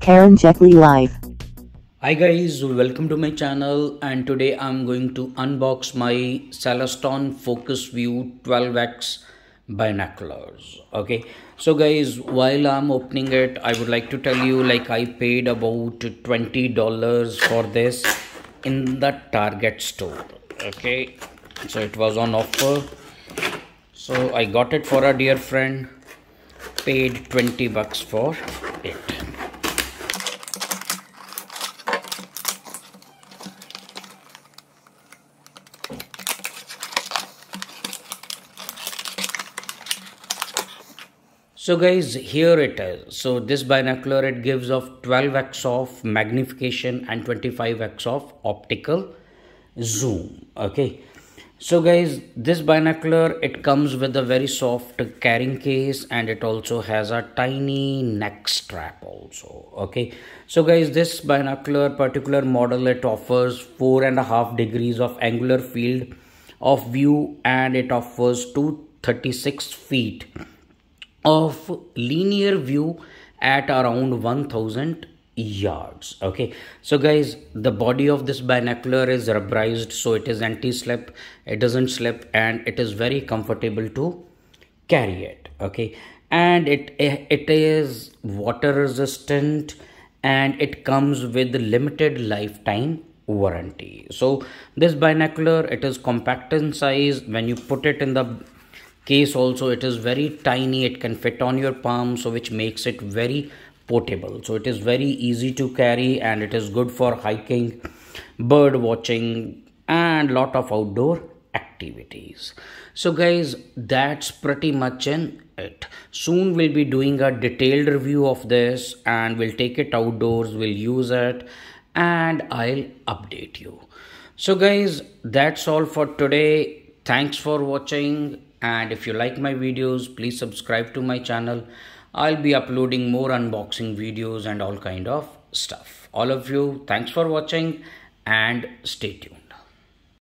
Karanjetlilive. Hi guys, welcome to my channel, and today I'm going to unbox my Celestron Focus View 12x binoculars. Okay, so guys, while I'm opening it, I would like to tell you, like, I paid about $20 for this in the Target store. Okay, so it was on offer, so I got it for a dear friend, paid 20 bucks for it. So guys, here it is. So this binocular, it gives of 12x of magnification and 25x of optical zoom. Okay, so guys, this binocular, it comes with a very soft carrying case, and it also has a tiny neck strap also. Okay, so guys, this binocular particular model, it offers 4.5 degrees of angular field of view, and it offers 236 feet of linear view at around 1000 yards. Okay, so guys, the body of this binocular is rubberized, so it is anti-slip, it doesn't slip, and it is very comfortable to carry it. Okay, and it is water resistant, and it comes with limited lifetime warranty. So this binocular, it is compact in size. When you put it in the case also, it is very tiny, it can fit on your palm, so which makes it very portable. So it is very easy to carry, and it is good for hiking, bird watching, and lot of outdoor activities. So guys, that's pretty much in it. Soon we'll be doing a detailed review of this, and we'll take it outdoors, we'll use it, and I'll update you. So guys, that's all for today. Thanks for watching, and if you like my videos, please subscribe to my channel. I'll be uploading more unboxing videos and all kind of stuff. All of you, thanks for watching, and stay tuned.